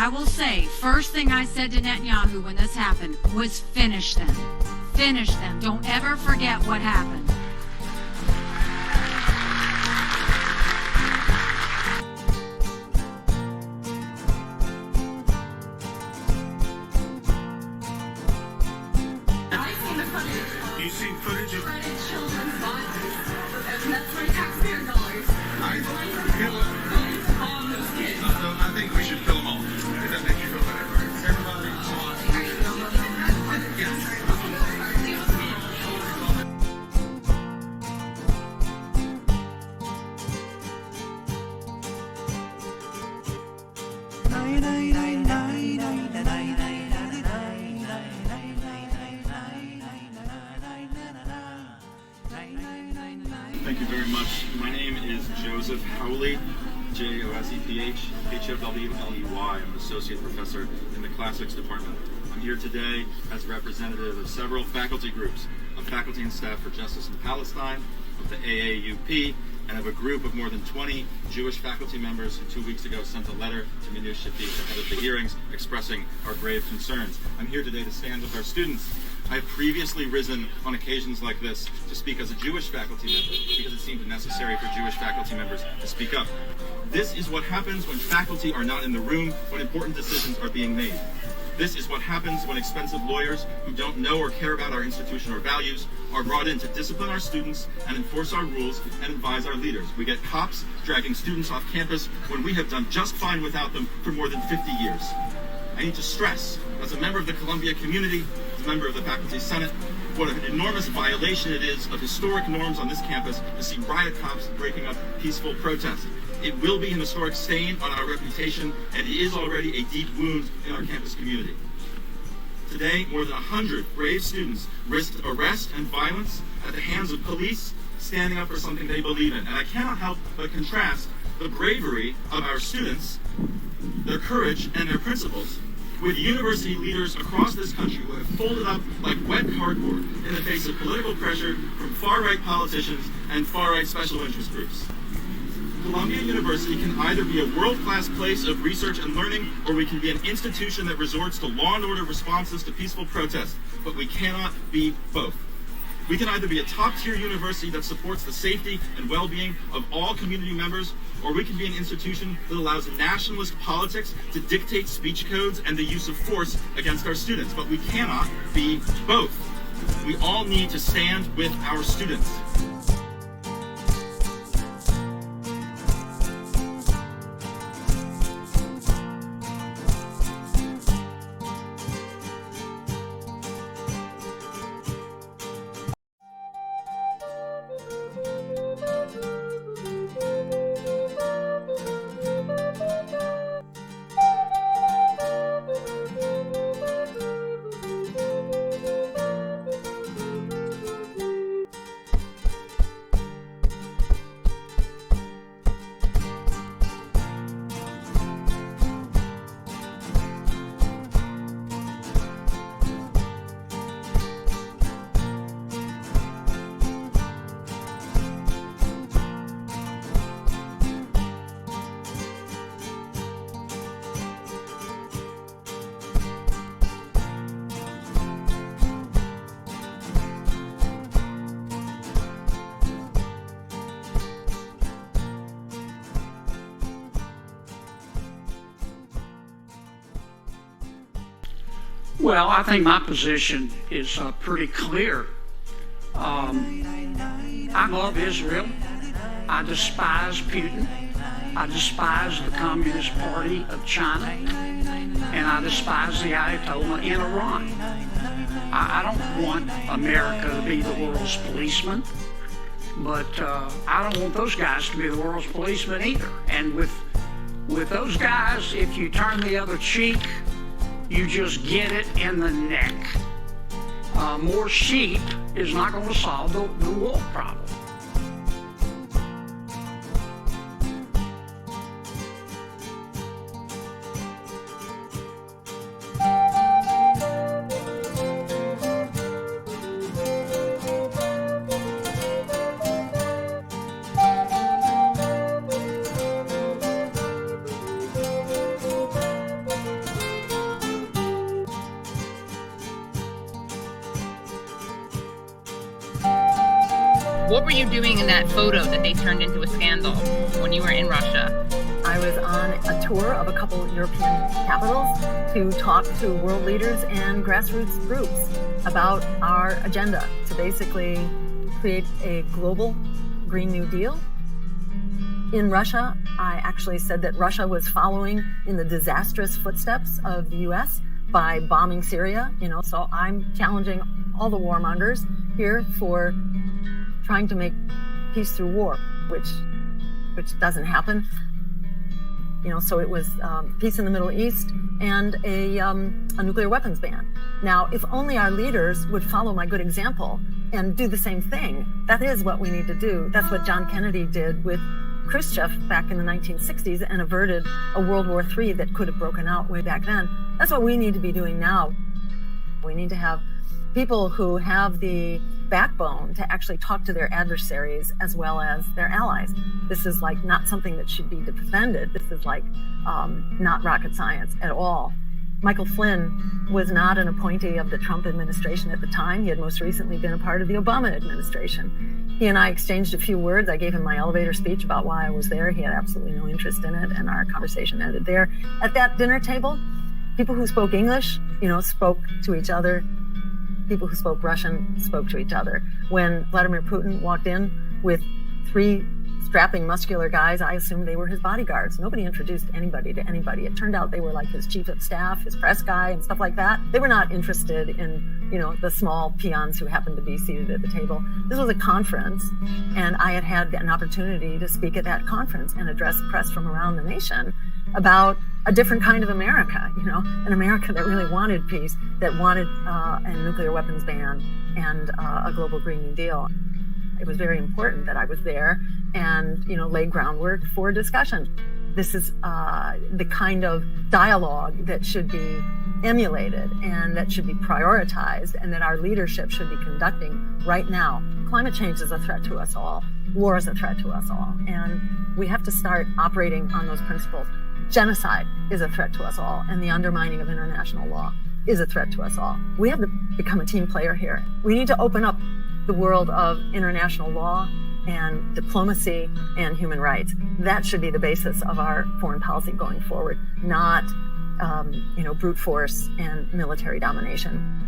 I will say, first thing I said to Netanyahu when this happened was finish them. Finish them. Don't ever forget what happened. You've seen footage of children's bodies, and that's my taxpayer dollars. I think we should kill them all. If that makes you feel better. Everybody Thank you very much. My name is Joseph Howley, Joseph Howley. I'm an associate professor in the classics department. I'm here today as a representative of several faculty groups, of Faculty and Staff for Justice in Palestine, of the AAUP, and of a group of more than 20 Jewish faculty members who 2 weeks ago sent a letter to Minu Shafik ahead of the hearings expressing our grave concerns. I'm here today to stand with our students. I've previously risen on occasions like this to speak as a Jewish faculty member because it seemed necessary for Jewish faculty members to speak up. This is what happens when faculty are not in the room when important decisions are being made. This is what happens when expensive lawyers who don't know or care about our institution or values are brought in to discipline our students and enforce our rules and advise our leaders. We get cops dragging students off campus when we have done just fine without them for more than 50 years. I need to stress, as a member of the Columbia community, as a member of the Faculty Senate, what an enormous violation it is of historic norms on this campus to see riot cops breaking up peaceful protests. It will be an historic stain on our reputation, and it is already a deep wound in our campus community. Today, more than 100 brave students risked arrest and violence at the hands of police standing up for something they believe in. And I cannot help but contrast the bravery of our students, their courage, and their principles with university leaders across this country who have folded up like wet cardboard in the face of political pressure from far-right politicians and far-right special interest groups. Columbia University can either be a world-class place of research and learning, or we can be an institution that resorts to law and order responses to peaceful protest, but we cannot be both. We can either be a top-tier university that supports the safety and well-being of all community members, or we can be an institution that allows nationalist politics to dictate speech codes and the use of force against our students. But we cannot be both. We all need to stand with our students. Well, I think my position is pretty clear. I love Israel. I despise Putin. I despise the Communist Party of China. And I despise the Ayatollah in Iran. I don't want America to be the world's policeman, but I don't want those guys to be the world's policeman either. And with those guys, if you turn the other cheek, you just get it in the neck. More sheep is not going to solve the wolf problem. What were you doing in that photo that they turned into a scandal when you were in Russia? I was on a tour of a couple of European capitals to talk to world leaders and grassroots groups about our agenda to basically create a global Green New Deal. In Russia, I actually said that Russia was following in the disastrous footsteps of the U.S. by bombing Syria, so I'm challenging all the warmongers here for trying to make peace through war, which doesn't happen. So it was peace in the Middle East and a nuclear weapons ban. Now, if only our leaders would follow my good example and do the same thing, that is what we need to do. That's what John Kennedy did with Khrushchev back in the 1960s and averted a World War III that could have broken out way back then. That's what we need to be doing now. We need to have people who have the backbone to actually talk to their adversaries as well as their allies. This is like not something that should be defended. This is like not rocket science at all. Michael Flynn was not an appointee of the Trump administration at the time. He had most recently been a part of the Obama administration. He and I exchanged a few words. I gave him my elevator speech about why I was there. He had absolutely no interest in it, and our conversation ended there. At that dinner table, people who spoke English, spoke to each other. People who spoke Russian spoke to each other. When Vladimir Putin walked in with 3 strapping, muscular guys, I assumed they were his bodyguards. Nobody introduced anybody to anybody. It turned out they were like his chief of staff, his press guy, and stuff like that. They were not interested in, the small peons who happened to be seated at the table. This was a conference, and I had an opportunity to speak at that conference and address press from around the nation about a different kind of America, an America that really wanted peace, that wanted a nuclear weapons ban and a global Green New Deal. It was very important that I was there and, lay groundwork for discussion. This is the kind of dialogue that should be emulated and that should be prioritized and that our leadership should be conducting right now. Climate change is a threat to us all. War is a threat to us all. And we have to start operating on those principles. Genocide is a threat to us all, and the undermining of international law is a threat to us all. We have to become a team player here. We need to open up the world of international law and diplomacy and human rights. That should be the basis of our foreign policy going forward, not brute force and military domination.